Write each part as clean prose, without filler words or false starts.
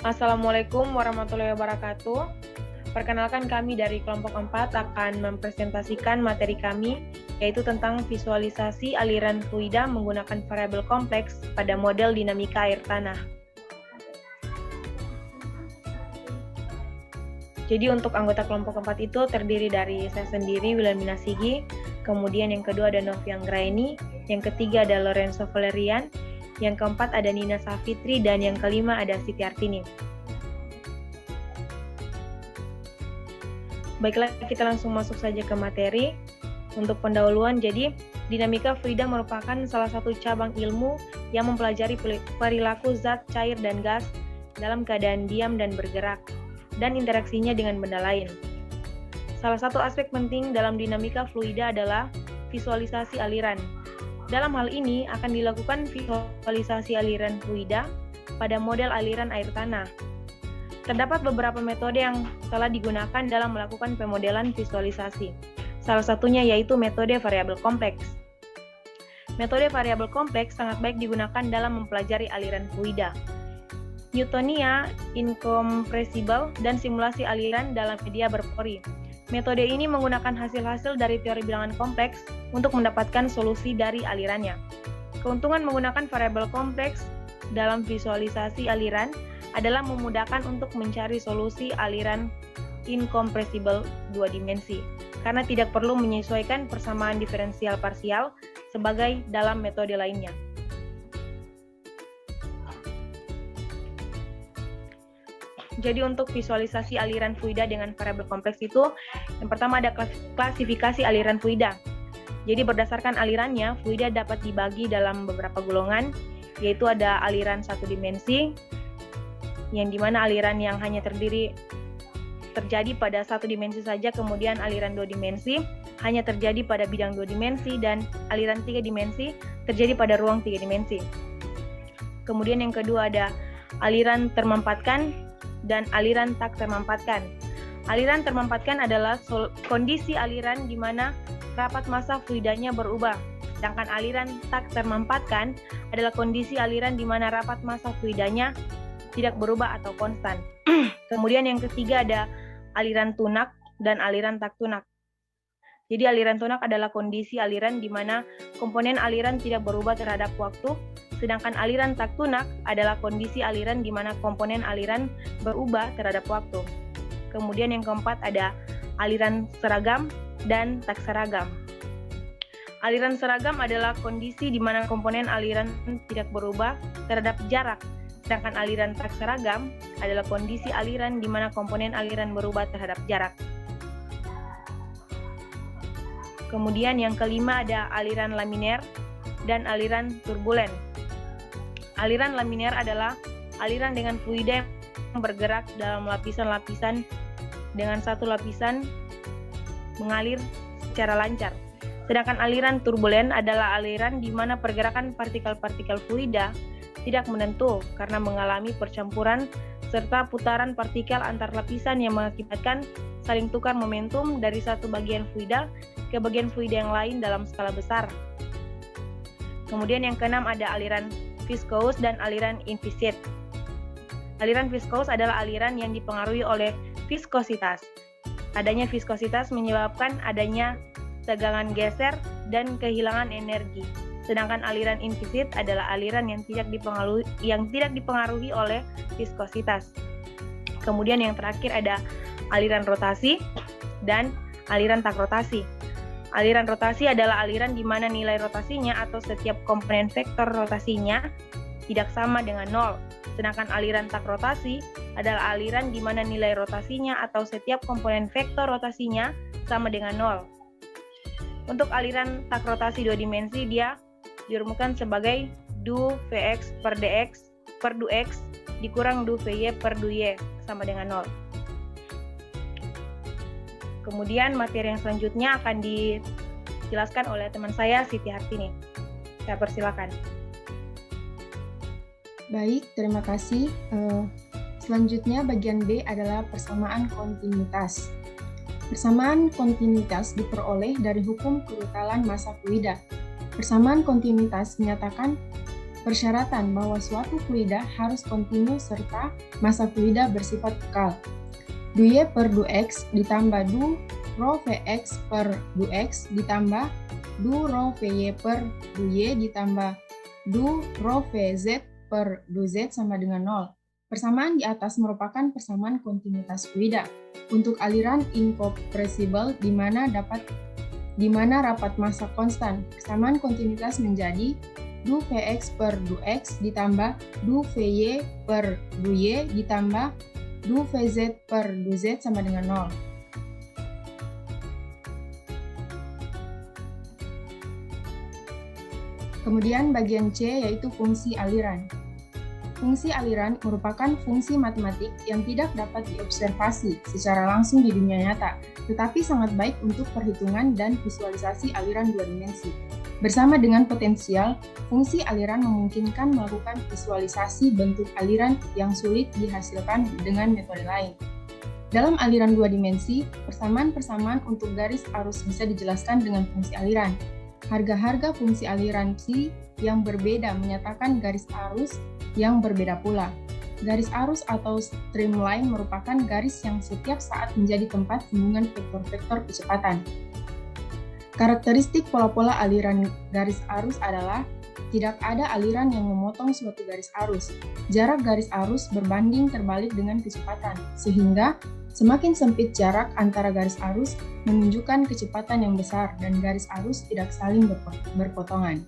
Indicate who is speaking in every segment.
Speaker 1: Assalamualaikum warahmatullahi wabarakatuh. Perkenalkan, kami dari kelompok 4 akan mempresentasikan materi kami, yaitu tentang visualisasi aliran fluida menggunakan variabel kompleks pada model dinamika air tanah. Jadi untuk anggota kelompok 4 itu terdiri dari saya sendiri, Wilhelmina Sigi, kemudian yang kedua ada Noviang Graini, yang ketiga ada Lorenzo Valerian, yang keempat ada Nina Safitri, dan yang kelima ada Siti Artini. Baiklah, kita langsung masuk saja ke materi. Untuk pendahuluan, jadi dinamika fluida merupakan salah satu cabang ilmu yang mempelajari perilaku zat, cair, dan gas dalam keadaan diam dan bergerak, dan interaksinya dengan benda lain. Salah satu aspek penting dalam dinamika fluida adalah visualisasi aliran. Dalam hal ini akan dilakukan visualisasi aliran fluida pada model aliran air tanah. Terdapat beberapa metode yang telah digunakan dalam melakukan pemodelan visualisasi. Salah satunya yaitu metode variabel kompleks. Metode variabel kompleks sangat baik digunakan dalam mempelajari aliran fluida. Newtonia, incompressible, dan simulasi aliran dalam media berpori. Metode ini menggunakan hasil-hasil dari teori bilangan kompleks untuk mendapatkan solusi dari alirannya. Keuntungan menggunakan variabel kompleks dalam visualisasi aliran adalah memudahkan untuk mencari solusi aliran incompressible dua dimensi, karena tidak perlu menyesuaikan persamaan diferensial parsial sebagai dalam metode lainnya. Jadi untuk visualisasi aliran fluida dengan variabel kompleks itu, yang pertama ada klasifikasi aliran fluida. Jadi berdasarkan alirannya, fluida dapat dibagi dalam beberapa golongan, yaitu ada aliran satu dimensi, yang dimana aliran yang hanya terjadi pada satu dimensi saja, kemudian aliran dua dimensi hanya terjadi pada bidang dua dimensi, dan aliran tiga dimensi terjadi pada ruang tiga dimensi. Kemudian yang kedua ada aliran termempatkan dan aliran tak termempatkan. Aliran termempatkan adalah kondisi aliran di mana rapat massa fluidanya berubah, sedangkan aliran tak termempatkan adalah kondisi aliran di mana rapat massa fluidanya tidak berubah atau konstan. Kemudian yang ketiga ada aliran tunak dan aliran tak tunak. Jadi aliran tunak adalah kondisi aliran di mana komponen aliran tidak berubah terhadap waktu, sedangkan aliran tak tunak adalah kondisi aliran di mana komponen aliran berubah terhadap waktu. Kemudian yang keempat ada aliran seragam dan tak seragam. Aliran seragam adalah kondisi di mana komponen aliran tidak berubah terhadap jarak, sedangkan aliran tak seragam adalah kondisi aliran di mana komponen aliran berubah terhadap jarak. Kemudian yang kelima ada aliran laminer dan aliran turbulen. Aliran laminer adalah aliran dengan fluida yang bergerak dalam lapisan-lapisan dengan satu lapisan mengalir secara lancar. Sedangkan aliran turbulen adalah aliran di mana pergerakan partikel-partikel fluida tidak menentu karena mengalami percampuran serta putaran partikel antar lapisan yang mengakibatkan saling tukar momentum dari satu bagian fluida ke bagian fluida yang lain dalam skala besar. Kemudian yang keenam ada aliran viskous dan aliran invisit. Aliran viskous adalah aliran yang dipengaruhi oleh viskositas. Adanya viskositas menyebabkan adanya tegangan geser dan kehilangan energi. Sedangkan aliran invisit adalah aliran yang tidak dipengaruhi oleh viskositas. Kemudian yang terakhir ada aliran rotasi dan aliran tak rotasi. Aliran rotasi adalah aliran di mana nilai rotasinya atau setiap komponen vektor rotasinya tidak sama dengan 0. Sedangkan aliran tak rotasi adalah aliran di mana nilai rotasinya atau setiap komponen vektor rotasinya sama dengan 0. Untuk aliran tak rotasi dua dimensi, dia dirumuskan sebagai du Vx per dx per du x dikurang du Vy per du y sama dengan 0. Kemudian materi yang selanjutnya akan dijelaskan oleh teman saya, Siti Artini. Saya persilakan.
Speaker 2: Baik, terima kasih. Selanjutnya bagian B adalah persamaan kontinuitas. Persamaan kontinuitas diperoleh dari hukum kerutalan massa fluida. Persamaan kontinuitas menyatakan Persyaratan bahwa suatu fluida harus kontinu serta masa fluida bersifat kekal. Du Y per du X ditambah du rho Vx per du X ditambah du rho Vy per du Y ditambah du rho Vz per du Z sama dengan 0. Persamaan di atas merupakan persamaan kontinuitas fluida. Untuk aliran incompressible di mana rapat massa konstan, persamaan kontinuitas menjadi du Vx per du X ditambah du Vy per du Y ditambah du Vz per du Z sama dengan 0. Kemudian bagian C yaitu fungsi aliran. Fungsi aliran merupakan fungsi matematik yang tidak dapat diobservasi secara langsung di dunia nyata, tetapi sangat baik untuk perhitungan dan visualisasi aliran dua dimensi. Bersama dengan potensial, fungsi aliran memungkinkan melakukan visualisasi bentuk aliran yang sulit dihasilkan dengan metode lain. Dalam aliran dua dimensi, persamaan-persamaan untuk garis arus bisa dijelaskan dengan fungsi aliran. Harga-harga fungsi aliran psi yang berbeda menyatakan garis arus yang berbeda pula. Garis arus atau streamline merupakan garis yang setiap saat menjadi tempat sambungan vektor-vektor kecepatan. Karakteristik pola-pola aliran garis arus adalah tidak ada aliran yang memotong suatu garis arus. Jarak garis arus berbanding terbalik dengan kecepatan, sehingga semakin sempit jarak antara garis arus menunjukkan kecepatan yang besar dan garis arus tidak saling berpotongan.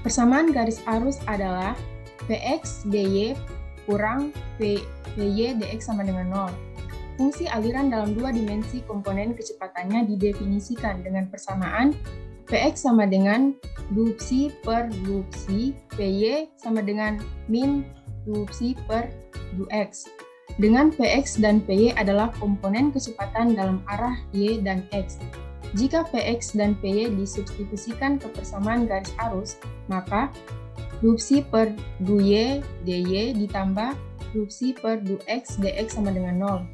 Speaker 2: Persamaan garis arus adalah Vx dy kurang Vy dx sama dengan 0. Fungsi aliran dalam dua dimensi komponen kecepatannya didefinisikan dengan persamaan Vx sama dengan du psi per du psi, Vy sama dengan min du psi per du x. Dengan Vx dan Vy adalah komponen kecepatan dalam arah y dan x. Jika Vx dan Vy disubstitusikan ke persamaan garis arus, maka du psi per du y dy ditambah du psi per du x dx sama dengan 0,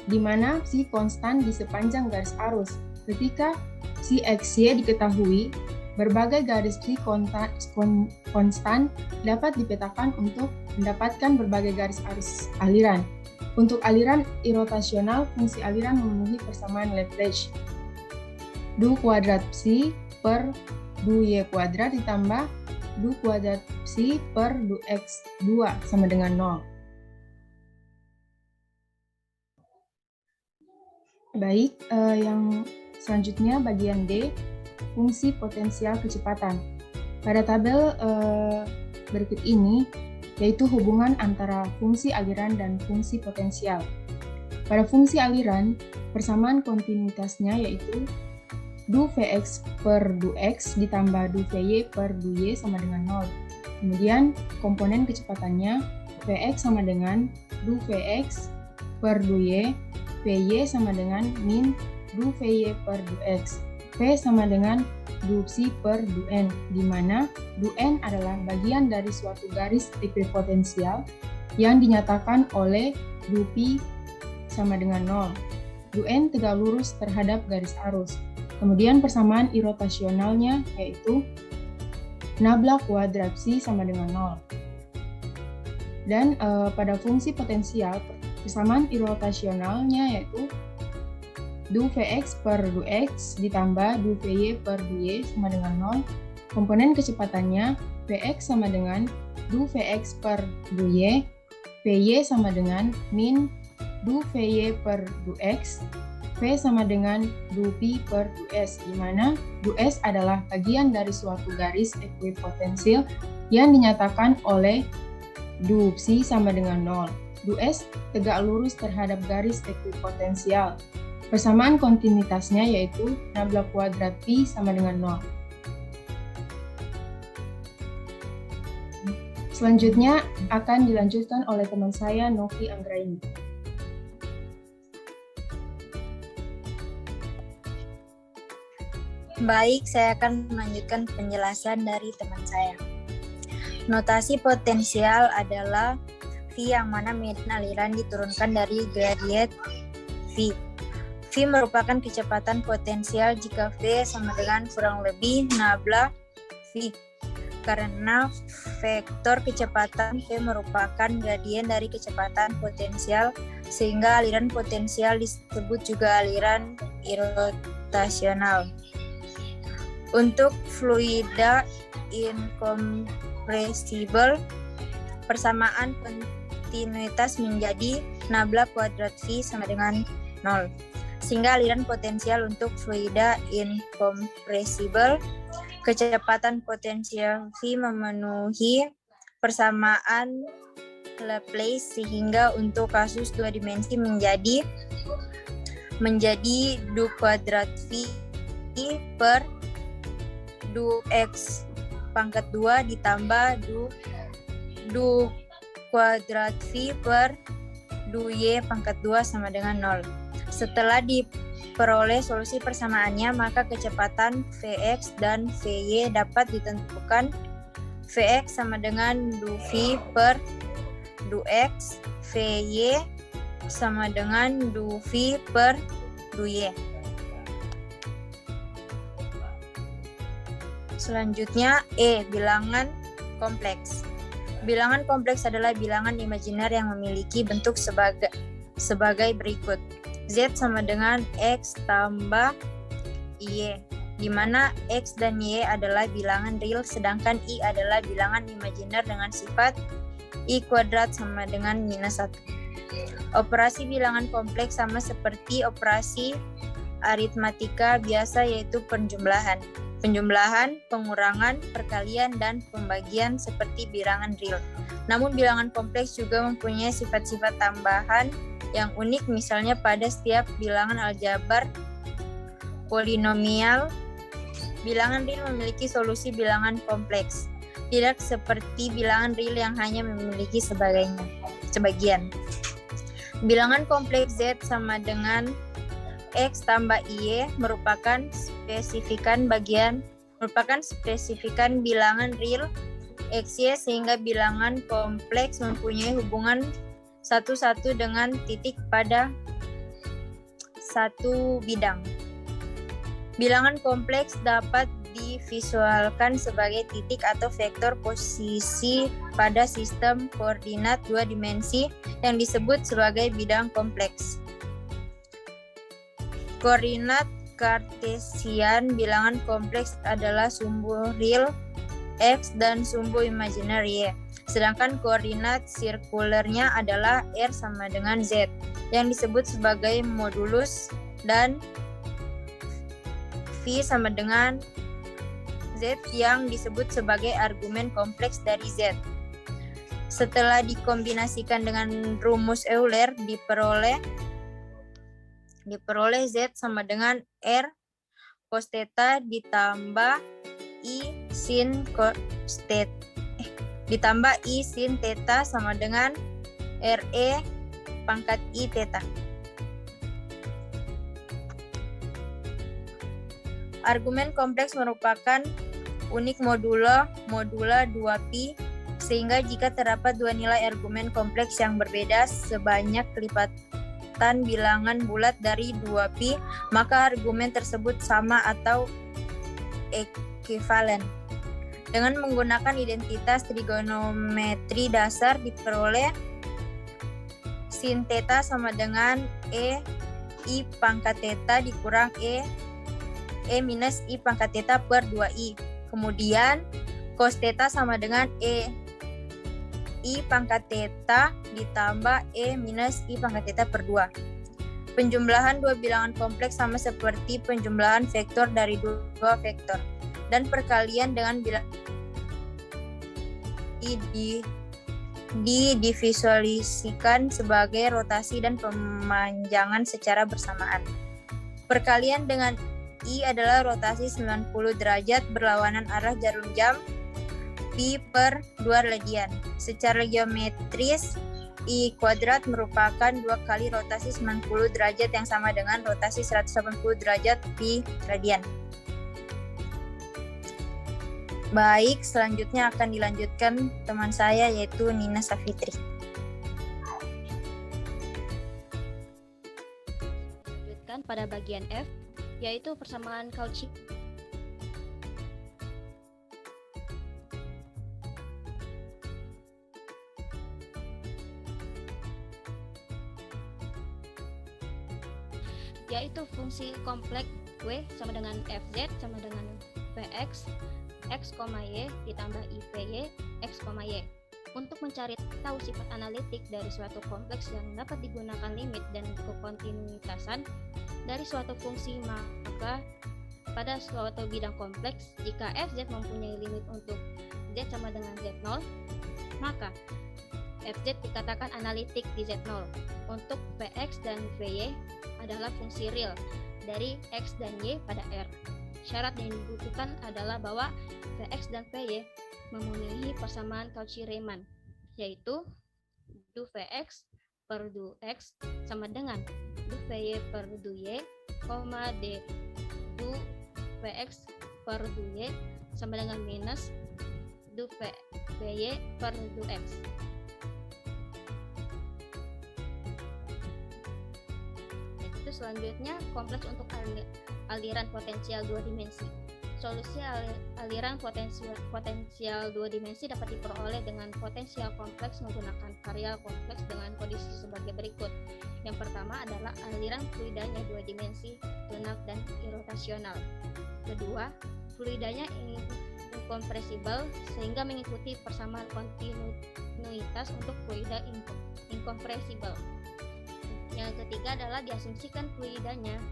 Speaker 2: di mana psi konstan di sepanjang garis arus. Ketika psi xy diketahui, berbagai garis psi konstan dapat dipetakan untuk mendapatkan berbagai garis arus aliran. Untuk aliran irotasional, fungsi aliran memenuhi persamaan Lagrange. Du kuadrat psi per du y kuadrat ditambah du kuadrat psi per du x2 sama dengan 0. Baik, yang selanjutnya bagian D, fungsi potensial kecepatan. Pada tabel berikut ini, yaitu hubungan antara fungsi aliran dan fungsi potensial. Pada fungsi aliran, persamaan kontinuitasnya yaitu du Vx per du x ditambah du Vy per du y sama dengan 0. Kemudian komponen kecepatannya Vx sama dengan du Vx per du y, Vy sama dengan min du Vy per du x, V sama dengan du psi per du n, di mana du n adalah bagian dari suatu garis ekuipotensial yang dinyatakan oleh du pi sama dengan 0. Du n tegak lurus terhadap garis arus. Kemudian persamaan irotasionalnya yaitu nabla kuadrat psi sama dengan 0. Dan pada fungsi potensial, persamaan irotasionalnya yaitu du Vx per du x ditambah du Vy per du y sama dengan 0. Komponen kecepatannya Vx sama dengan du Vx per du y, Vy sama dengan min du Vy per du x, V sama dengan du pi per du s, di mana du s adalah bagian dari suatu garis ekuipotensial yang dinyatakan oleh du psi sama dengan 0. Du s tegak lurus terhadap garis ekuipotensial. Persamaan kontinuitasnya yaitu nabla kuadrat pi sama dengan 0. Selanjutnya akan dilanjutkan oleh teman saya Novi Anggraini.
Speaker 3: Baik, saya akan melanjutkan penjelasan dari teman saya. Notasi potensial adalah V yang mana median aliran diturunkan dari gradient V. V merupakan kecepatan potensial jika V sama dengan kurang lebih nabla V. Karena vektor kecepatan V merupakan gradien dari kecepatan potensial, sehingga aliran potensial disebut juga aliran irotasional. Untuk fluida incompressible, persamaan kontinuitas menjadi nabla kuadrat V sama dengan 0. Sehingga aliran potensial untuk fluida incompressible, kecepatan potensial V memenuhi persamaan Laplace, sehingga untuk kasus dua dimensi menjadi du kuadrat V per du X pangkat 2 ditambah du kuadrat V per du Y pangkat 2 sama dengan 0. Setelah diperoleh solusi persamaannya, maka kecepatan Vx dan Vy dapat ditentukan. Vx sama dengan du V per du X, Vy sama dengan du V per du Y. Selanjutnya bilangan kompleks. Bilangan kompleks adalah bilangan imajiner yang memiliki bentuk sebagai berikut. Z sama dengan X tambah Y, di mana X dan Y adalah bilangan real, sedangkan I adalah bilangan imajiner dengan sifat I kuadrat sama dengan minus 1. Operasi bilangan kompleks sama seperti operasi aritmatika biasa, yaitu penjumlahan, pengurangan, perkalian, dan pembagian seperti bilangan real. Namun bilangan kompleks juga mempunyai sifat-sifat tambahan yang unik, misalnya pada setiap bilangan aljabar polinomial, bilangan real memiliki solusi bilangan kompleks, tidak seperti bilangan real yang hanya memiliki sebagian. Bilangan kompleks Z sama dengan X tambah Y merupakan spesifikan bilangan real XY, sehingga bilangan kompleks mempunyai hubungan satu-satu dengan titik pada satu bidang. Bilangan kompleks dapat divisualkan sebagai titik atau vektor posisi pada sistem koordinat dua dimensi yang disebut sebagai bidang kompleks. Koordinat Kartesian bilangan kompleks adalah sumbu real X dan sumbu imajiner Y. Sedangkan koordinat sirkulernya adalah R sama dengan Z, yang disebut sebagai modulus, dan V sama dengan Z yang disebut sebagai argumen kompleks dari Z. Setelah dikombinasikan dengan rumus Euler, diperoleh Z sama dengan R cos theta ditambah I sin theta sama dengan RE pangkat I theta. Argumen kompleks merupakan unik modula 2pi, sehingga jika terdapat dua nilai argumen kompleks yang berbeda sebanyak kelipatan bilangan bulat dari 2pi, maka argumen tersebut sama atau ekivalen. Dengan menggunakan identitas trigonometri dasar, diperoleh sin theta sama dengan E I pangkat theta dikurang E minus I pangkat theta per 2I. Kemudian cos theta sama dengan E I pangkat theta ditambah E minus I pangkat theta per 2. Penjumlahan dua bilangan kompleks sama seperti penjumlahan vektor dari dua vektor, dan perkalian dengan bilangan divisualisikan sebagai rotasi dan pemanjangan secara bersamaan. Perkalian dengan I adalah rotasi 90 derajat berlawanan arah jarum jam pi per 2 radian. Secara geometris, I kuadrat merupakan 2 kali rotasi 90 derajat yang sama dengan rotasi 180 derajat pi radian. Baik, selanjutnya akan dilanjutkan teman saya, yaitu Nina Safitri.
Speaker 4: Lanjutkan pada bagian F, yaitu persamaan Cauchy. Yaitu fungsi kompleks W sama dengan Fz sama dengan Vx x, y ditambah IVy x, y. Untuk mencari tahu sifat analitik dari suatu kompleks yang dapat digunakan limit dan kekontinuitasan dari suatu fungsi, maka pada suatu bidang kompleks, jika Fz mempunyai limit untuk Z sama dengan Z0, maka Fz dikatakan analitik di Z0. Untuk Vx dan Vy adalah fungsi real dari X dan Y pada R. Syarat yang dibutuhkan adalah bahwa Vx dan Vy memenuhi persamaan Cauchy-Riemann, yaitu du Vx per du X sama dengan du Vy per du Y, d du Vx per du Y sama dengan minus du Vy per du X. Selanjutnya, kompleks untuk aliran potensial dua dimensi. Solusi aliran potensial dua dimensi dapat diperoleh dengan potensial kompleks menggunakan variabel kompleks dengan kondisi sebagai berikut. Yang pertama adalah aliran fluidanya dua dimensi, lunak dan irotasional. Kedua, fluidanya inkompresibel sehingga mengikuti persamaan kontinuitas untuk fluida inkompresibel. Yang ketiga adalah diasumsikan fluidanya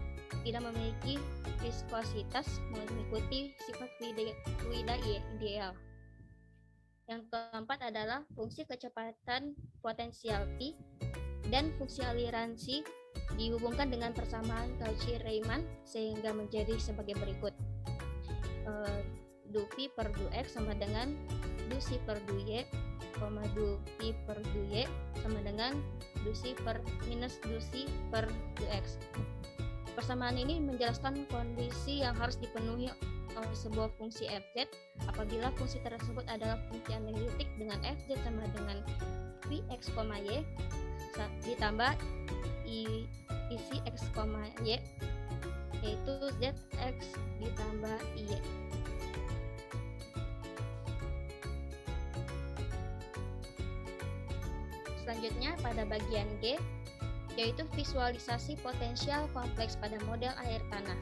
Speaker 4: tidak memiliki viskositas mengikuti sifat fluida ideal. Yang keempat adalah fungsi kecepatan potensial P dan fungsi aliran C dihubungkan dengan persamaan Cauchy-Riemann sehingga menjadi sebagai berikut. Du P per du X sama dengan du C per du Y, du P per du Y sama dengan du C per minus du C per du X. Persamaan ini menjelaskan kondisi yang harus dipenuhi oleh sebuah fungsi Fz apabila fungsi tersebut adalah fungsi analitik dengan Fz sama dengan Vx, y ditambah isi x, y yaitu Zx ditambah y. Selanjutnya pada bagian G, yaitu visualisasi potensial kompleks pada model air tanah.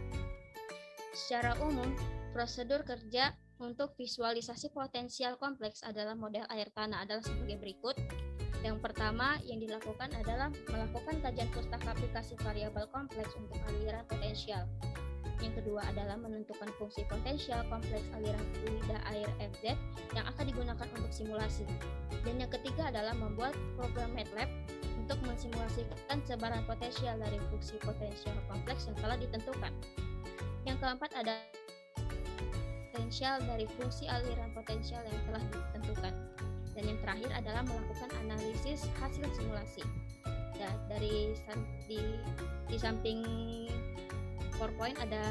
Speaker 4: Secara umum, prosedur kerja untuk visualisasi potensial kompleks adalah model air tanah adalah sebagai berikut. Yang pertama yang dilakukan adalah melakukan kajian pustaka aplikasi variabel kompleks untuk aliran potensial. Yang kedua adalah menentukan fungsi potensial kompleks aliran fluida air Fz yang akan digunakan untuk simulasi. Dan yang ketiga adalah membuat program MATLAB untuk mensimulasikan sebaran potensial dari fungsi potensial kompleks yang telah ditentukan. Yang keempat ada potensial dari fungsi aliran potensial yang telah ditentukan. Dan yang terakhir adalah melakukan analisis hasil simulasi. Dan di samping PowerPoint ada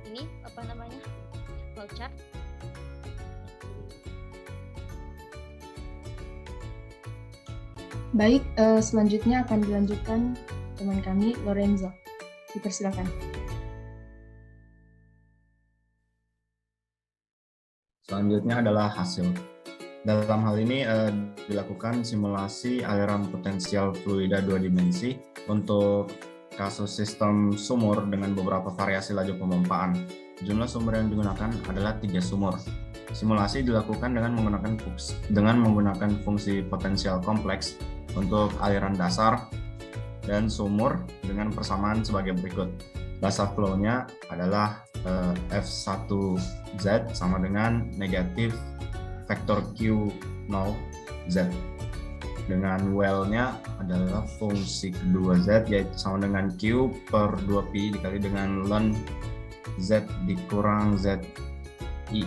Speaker 4: ini flowchart.
Speaker 2: Baik, selanjutnya akan dilanjutkan teman kami Lorenzo. Dipersilakan.
Speaker 5: Selanjutnya adalah hasil. Dalam hal ini dilakukan simulasi aliran potensial fluida dua dimensi untuk kasus sistem sumur dengan beberapa variasi laju pemompaan. Jumlah sumur yang digunakan adalah 3 sumur. Simulasi dilakukan dengan menggunakan fungsi potensial kompleks untuk aliran dasar dan sumur dengan persamaan sebagai berikut. Dasar flow-nya adalah F1Z sama dengan negatif vektor Q0Z. Dengan well-nya adalah fungsi kedua Z yaitu sama dengan Q per 2Pi dikali dengan ln Z dikurang ZI.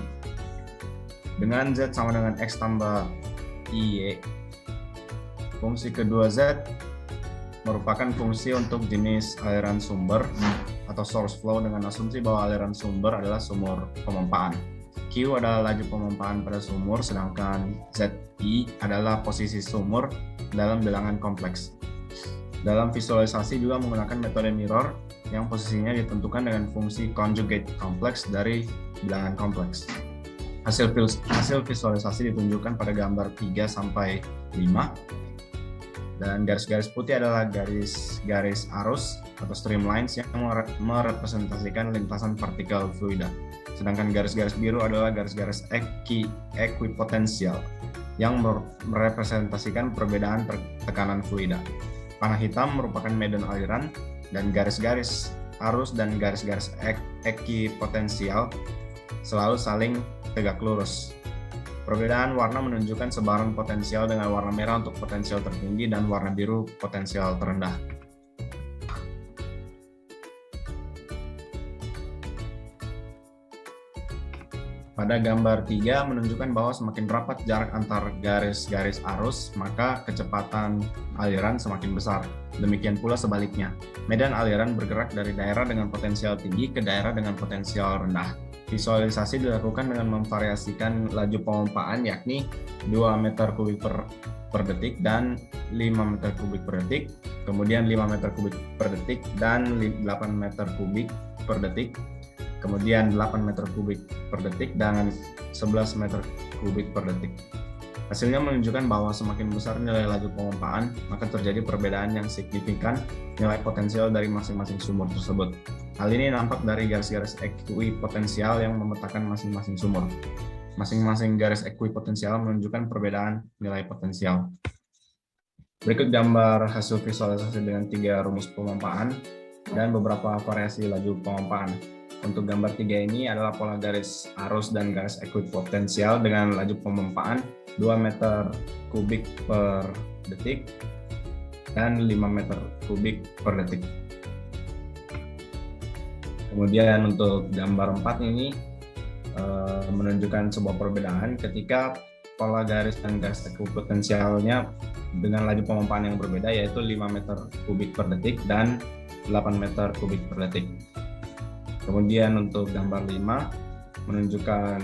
Speaker 5: Dengan Z sama dengan X tambah IY. Fungsi kedua Z merupakan fungsi untuk jenis aliran sumber atau source flow dengan asumsi bahwa aliran sumber adalah sumur pemompaan. Q adalah laju pemompaan pada sumur, sedangkan ZI adalah posisi sumur dalam bilangan kompleks. Dalam visualisasi juga menggunakan metode mirror yang posisinya ditentukan dengan fungsi conjugate kompleks dari bilangan kompleks. Hasil visualisasi ditunjukkan pada gambar 3 sampai 5. Dan garis-garis putih adalah garis-garis arus atau streamlines yang merepresentasikan lintasan partikel fluida. Sedangkan garis-garis biru adalah garis-garis ekuipotensial yang merepresentasikan perbedaan tekanan fluida. Panah hitam merupakan medan aliran, dan garis-garis arus dan garis-garis ekipotensial selalu saling tegak lurus. Perbedaan warna menunjukkan sebaran potensial dengan warna merah untuk potensial tertinggi dan warna biru potensial terendah. Pada gambar 3 menunjukkan bahwa semakin rapat jarak antar garis-garis arus, maka kecepatan aliran semakin besar. Demikian pula sebaliknya. Medan aliran bergerak dari daerah dengan potensial tinggi ke daerah dengan potensial rendah. Visualisasi dilakukan dengan memvariasikan laju pemompaan, yakni 2 meter kubik per detik dan 5 meter kubik per detik, kemudian 5 meter kubik per detik dan 8 meter kubik per detik, kemudian 8 meter kubik per detik dan 11 meter kubik per detik. Hasilnya menunjukkan bahwa semakin besar nilai laju pemompaan, maka terjadi perbedaan yang signifikan nilai potensial dari masing-masing sumur tersebut. Hal ini nampak dari garis-garis ekuipotensial yang memetakan masing-masing sumur. Masing-masing garis ekuipotensial menunjukkan perbedaan nilai potensial. Berikut gambar hasil visualisasi dengan 3 rumus pemompaan dan beberapa variasi laju pemompaan. Untuk gambar 3 ini adalah pola garis arus dan garis ekuipotensial dengan laju pemompaan 2 meter kubik per detik dan 5 meter kubik per detik. Kemudian untuk gambar 4 ini menunjukkan sebuah perbedaan ketika pola garis dan garis ekuipotensialnya dengan laju pemompaan yang berbeda, yaitu 5 meter kubik per detik dan 8 meter kubik per detik. Kemudian untuk gambar 5 menunjukkan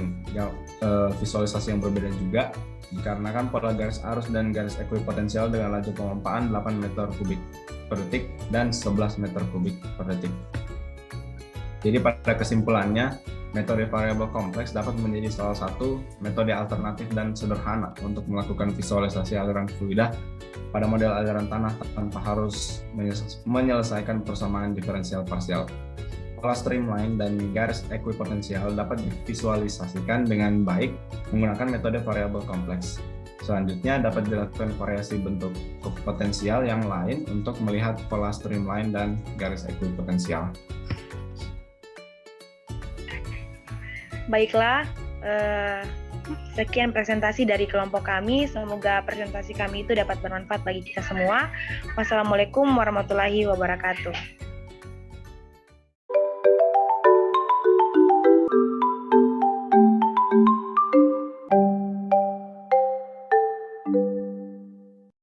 Speaker 5: visualisasi yang berbeda juga, dikarenakan pola garis arus dan garis ekuipotensial dengan laju pemompaan 8 meter kubik per detik dan 11 meter kubik per detik. Jadi pada kesimpulannya, metode variabel kompleks dapat menjadi salah satu metode alternatif dan sederhana untuk melakukan visualisasi aliran fluida pada model aliran tanah tanpa harus menyelesaikan persamaan diferensial parsial. Pola streamline dan garis ekuipotensial dapat divisualisasikan dengan baik menggunakan metode variabel kompleks. Selanjutnya dapat dilakukan variasi bentuk potensial yang lain untuk melihat pola streamline dan garis ekuipotensial.
Speaker 1: Baiklah, sekian presentasi dari kelompok kami. Semoga presentasi kami itu dapat bermanfaat bagi kita semua. Wassalamualaikum warahmatullahi wabarakatuh.